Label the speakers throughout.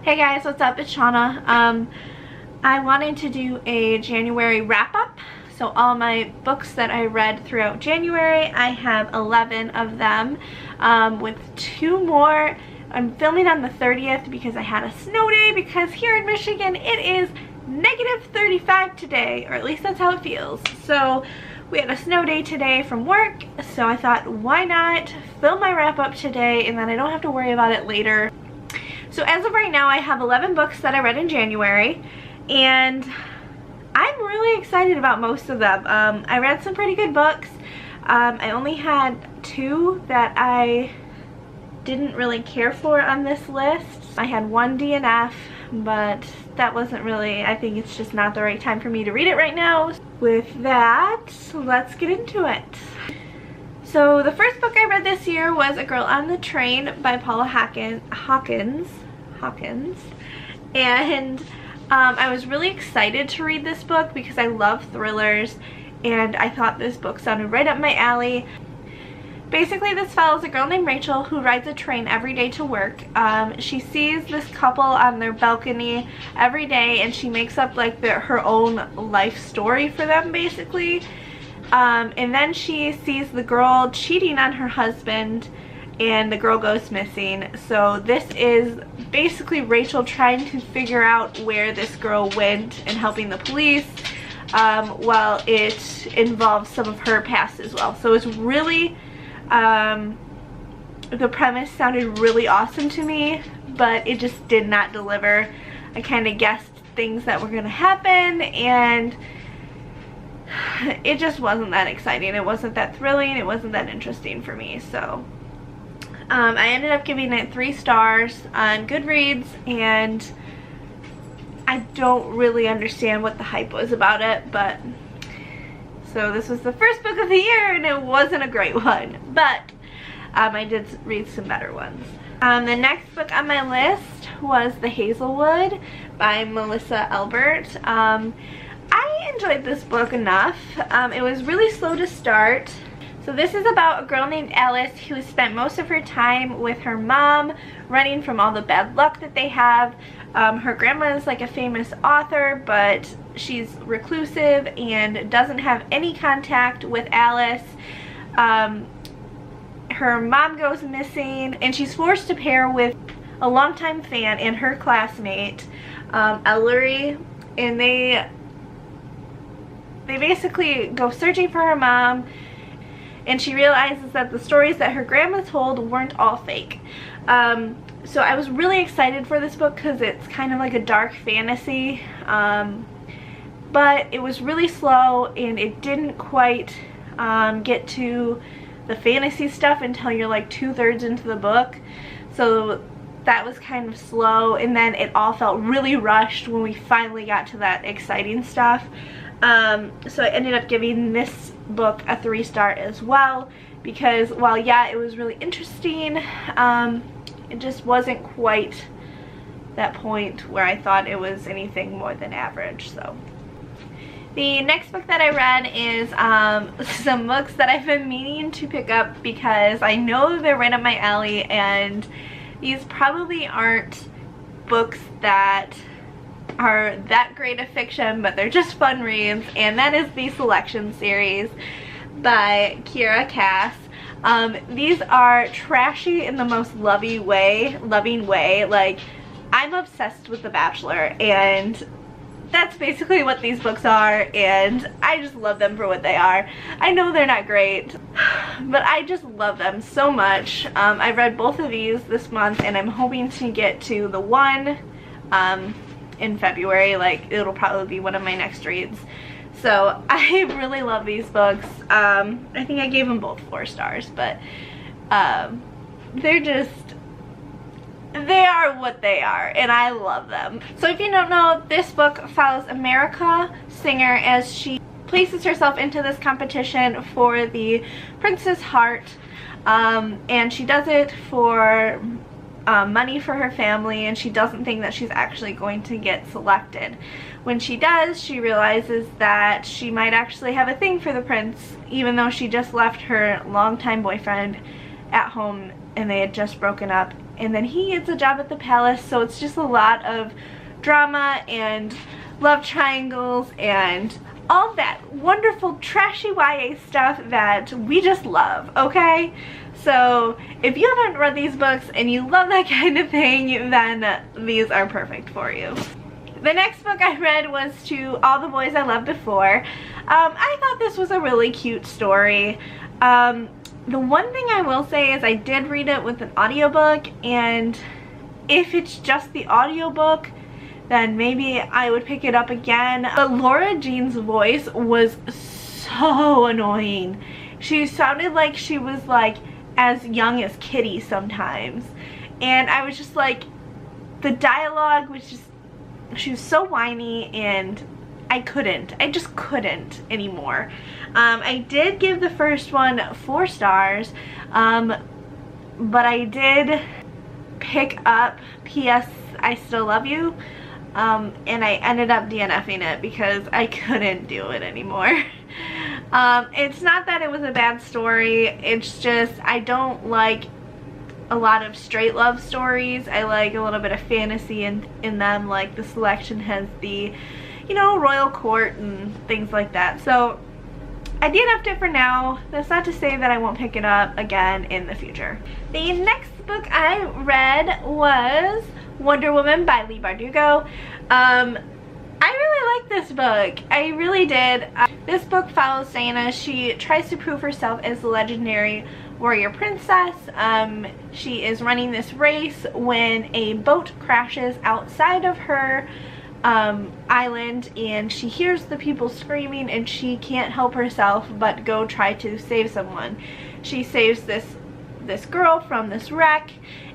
Speaker 1: Hey guys, what's up? It's Shauna. I wanted to do a January wrap-up. So all my books that I read throughout January, I have 11 of them, with 2 more. I'm filming on the 30th because I had a snow day, because here in Michigan it is -35 today, or at least that's how it feels. So we had a snow day today from work, so I thought, why not film my wrap-up today and then I don't have to worry about it later. So as of right now, I have 11 books that I read in January, and I'm really excited about most of them. I read some pretty good books. I only had 2 that I didn't really care for on this list. I had 1 DNF, but that wasn't really, I think it's just not the right time for me to read it right now. With that, let's get into it. So the first book I read this year was A Girl on the Train by Paula Hawkins. And I was really excited to read this book because I love thrillers, and I thought this book sounded right up my alley. Basically, this follows a girl named Rachel who rides a train every day to work. She sees this couple on their balcony every day, and she makes up like her own life story for them, basically. And then she sees the girl cheating on her husband, and the girl goes missing. So this is basically Rachel trying to figure out where this girl went and helping the police, while it involves some of her past as well. So it's really, the premise sounded really awesome to me, but it just did not deliver. I kind of guessed things that were going to happen, and it just wasn't that exciting. It wasn't that thrilling. It wasn't that interesting for me. So I ended up giving it 3 stars on Goodreads, and I don't really understand what the hype was about it, but so this was the first book of the year and it wasn't a great one, but I did read some better ones. The next book on my list was The Hazelwood by Melissa Elbert. I enjoyed this book enough. It was really slow to start. So this is about a girl named Alice who spent most of her time with her mom, running from all the bad luck that they have. Her grandma is like a famous author, but she's reclusive and doesn't have any contact with Alice. Her mom goes missing, and she's forced to pair with a longtime fan and her classmate, Ellery, and they basically go searching for her mom. And she realizes that the stories that her grandma told weren't all fake. So I was really excited for this book because it's kind of like a dark fantasy. But it was really slow, and it didn't quite get to the fantasy stuff until you're like 2/3 into the book. So that was kind of slow, and then it all felt really rushed when we finally got to that exciting stuff. So I ended up giving this book a 3-star as well, because while yeah, it was really interesting, it just wasn't quite that point where I thought it was anything more than average. So the next book that I read is some books that I've been meaning to pick up because I know they're right up my alley, and these probably aren't books that are that great of fiction, but they're just fun reads, and that is the Selection series by Kiera Cass. These are trashy in the most loving way. Like, I'm obsessed with The Bachelor, and that's basically what these books are, and I just love them for what they are. I know they're not great, but I just love them so much. I read both of these this month, and I'm hoping to get to the one in February. Like, it'll probably be one of my next reads. So I really love these books. I think I gave them both 4 stars, but they are what they are, and I love them. So if you don't know, this book follows America Singer as she places herself into this competition for the Princess Heart, and she does it for money for her family, and she doesn't think that she's actually going to get selected. When she does, she realizes that she might actually have a thing for the prince, even though she just left her longtime boyfriend at home and they had just broken up, and then he gets a job at the palace, so it's just a lot of drama and love triangles and all that wonderful trashy YA stuff that we just love, okay? So if you haven't read these books and you love that kind of thing, then these are perfect for you. The next book I read was To All the Boys I Loved Before. I thought this was a really cute story. The one thing I will say is I did read it with an audiobook, and if it's just the audiobook, then maybe I would pick it up again. But Laura Jean's voice was so annoying. She sounded like she was like as young as Kitty sometimes. And I was just like, the dialogue was just, she was so whiny, and I just couldn't anymore. I did give the first one 4 stars, but I did pick up P.S. I Still Love You, and I ended up DNFing it because I couldn't do it anymore. It's not that it was a bad story, it's just I don't like a lot of straight love stories. I like a little bit of fantasy in them, like the selection has the, you know, royal court and things like that. So I DNF'd it for now. That's not to say that I won't pick it up again in the future. The next book I read was Wonder Woman by Leigh Bardugo. I really liked this book. I really did. This book follows Diana. She tries to prove herself as the legendary warrior princess. She is running this race when a boat crashes outside of her island, and she hears the people screaming, and she can't help herself but go try to save someone. She saves this girl from this wreck,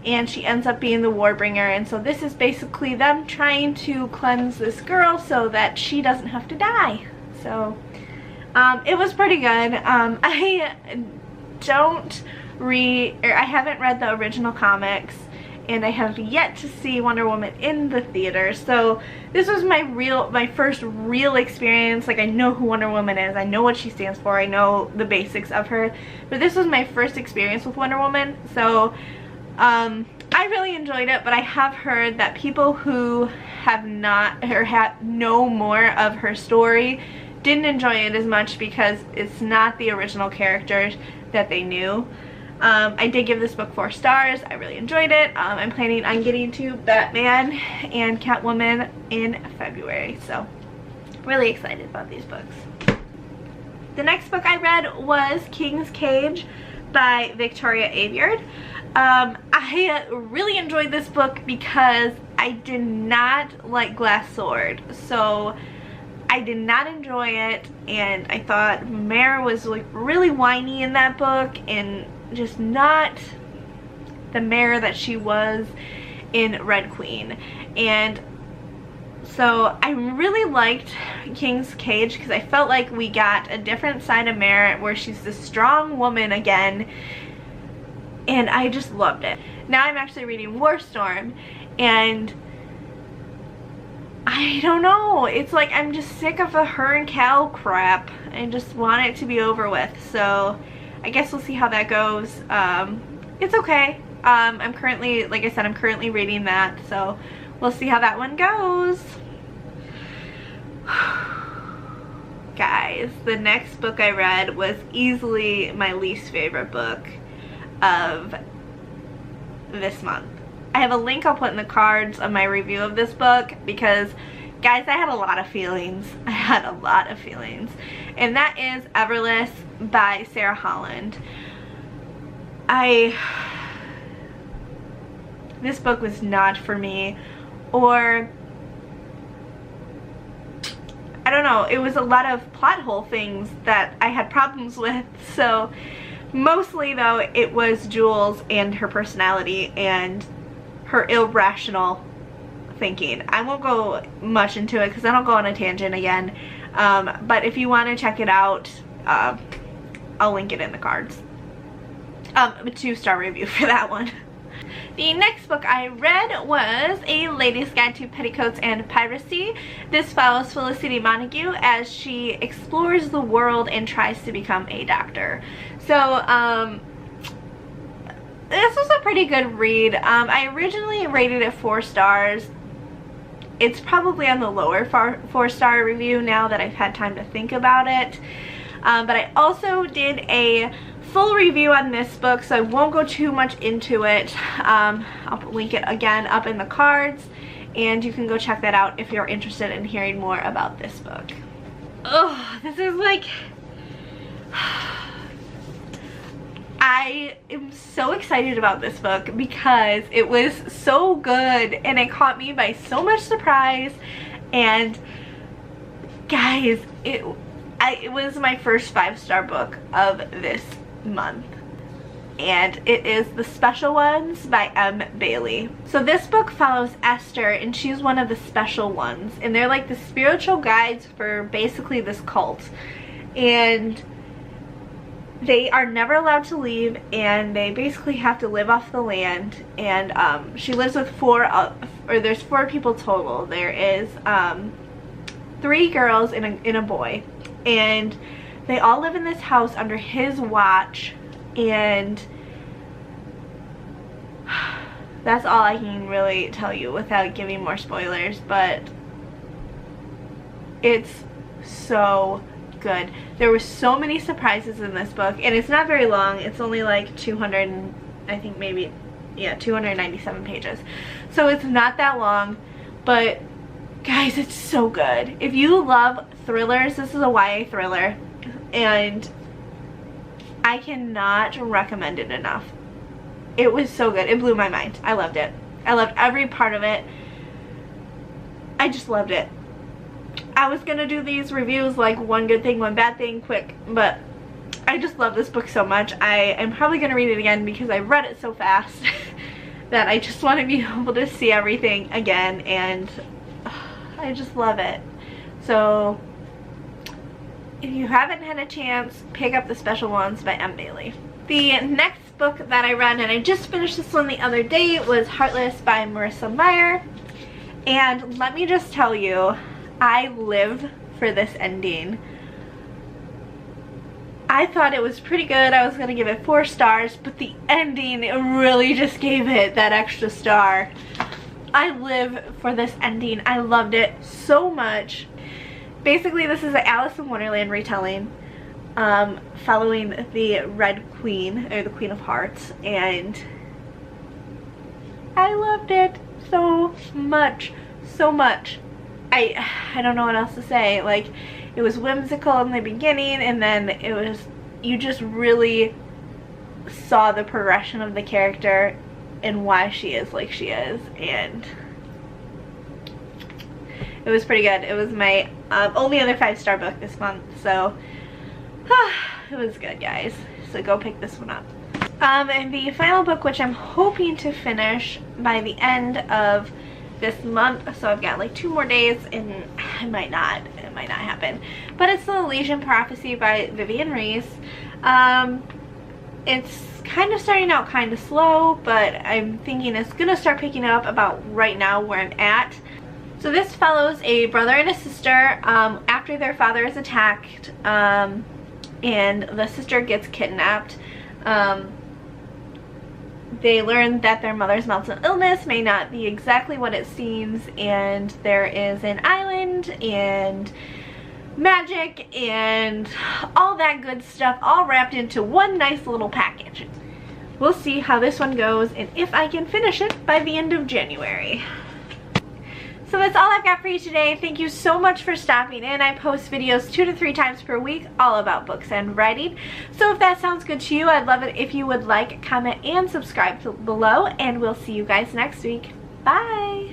Speaker 1: and she ends up being the warbringer, and so this is basically them trying to cleanse this girl so that she doesn't have to die. So it was pretty good. I haven't read the original comics, and I have yet to see Wonder Woman in the theater, so this was my first real experience. Like, I know who Wonder Woman is, I know what she stands for, I know the basics of her, but this was my first experience with Wonder Woman, so I really enjoyed it. But I have heard that people who have not or know more of her story didn't enjoy it as much because it's not the original characters that they knew. I did give this book 4 stars. I really enjoyed it. I'm planning on getting to Batman and Catwoman in February, so really excited about these books. The next book I read was King's Cage by Victoria Aveyard. I really enjoyed this book because I did not like Glass Sword, so I did not enjoy it, and I thought Mare was like really whiny in that book and just not the Mare that she was in Red Queen. And so I really liked King's Cage because I felt like we got a different side of Mare where she's this strong woman again, and I just loved it. Now I'm actually reading War Storm, and I don't know, it's like I'm just sick of the her and Cal crap. I just want it to be over with, so I guess we'll see how that goes. It's okay. I'm currently, like I said, I'm currently reading that, so we'll see how that one goes. Guys, the next book I read was easily my least favorite book of this month. I have a link I'll put in the cards of my review of this book because, guys, I had a lot of feelings. I had a lot of feelings. And that is Everless by Sarah Holland. This book was not for me, or I don't know, it was a lot of plot hole things that I had problems with. So mostly though, it was Jules and her personality and her irrational thinking. I won't go much into it because I don't go on a tangent again, but if you want to check it out, I'll link it in the cards. A 2-star review for that one. The next book I read was A Lady's Guide to Petticoats and Piracy. This follows Felicity Montague as she explores the world and tries to become a doctor. So this was a pretty good read. I originally rated it 4 stars. It's probably on the lower 4-star review now that I've had time to think about it. But I also did a full review on this book, so I won't go too much into it. I'll link it again up in the cards, and you can go check that out if you're interested in hearing more about this book. Oh, this is like... I am so excited about this book because it was so good and it caught me by so much surprise. And guys, it was my first 5-star book of this month, and it is The Special Ones by M. Bailey. So this book follows Esther, and she's one of the special ones, and they're like the spiritual guides for basically this cult, and they are never allowed to leave, and they basically have to live off the land. And she lives with there's 4 people total. There is 3 girls and a boy, and they all live in this house under his watch, and that's all I can really tell you without giving more spoilers. But it's so good. There were so many surprises in this book, and it's not very long. It's only like 200, I think maybe, yeah, 297 pages. So it's not that long, but guys, it's so good. If you love thrillers, this is a YA thriller, and I cannot recommend it enough. It was so good. It blew my mind. I loved it. I loved every part of it. I just loved it. I was gonna do these reviews like one good thing, one bad thing, quick, but I just love this book so much. I am probably gonna read it again because I read it so fast that I just want to be able to see everything again, and I just love it. So if you haven't had a chance, pick up The Special Ones by M. Bailey. The next book that I read, and I just finished this one the other day, was Heartless by Marissa Meyer. And let me just tell you, I live for this ending. I thought it was pretty good. I was going to give it 4 stars, but the ending, it really just gave it that extra star. I live for this ending. I loved it so much. Basically, this is an Alice in Wonderland retelling, following the Red Queen, or the Queen of Hearts, and I loved it so much, so much. I don't know what else to say. Like, it was whimsical in the beginning, and then it was, you just really saw the progression of the character and why she is like she is, and it was pretty good. It was my only other 5-star book this month, so it was good, guys. So go pick this one up. And the final book, which I'm hoping to finish by the end of this month, so I've got like 2 more days, and it might not happen, but it's The Elysian Prophecy by Vivian Reese. It's kind of starting out kind of slow, but I'm thinking it's gonna start picking up about right now where I'm at. So this follows a brother and a sister after their father is attacked, and the sister gets kidnapped. They learn that their mother's mental illness may not be exactly what it seems, and there is an island and magic and all that good stuff all wrapped into one nice little package. We'll see how this one goes and if I can finish it by the end of January. So that's all I've got for you today. Thank you so much for stopping in. I post videos 2 to 3 times per week all about books and writing. So if that sounds good to you, I'd love it if you would like, comment, and subscribe below, and we'll see you guys next week. Bye!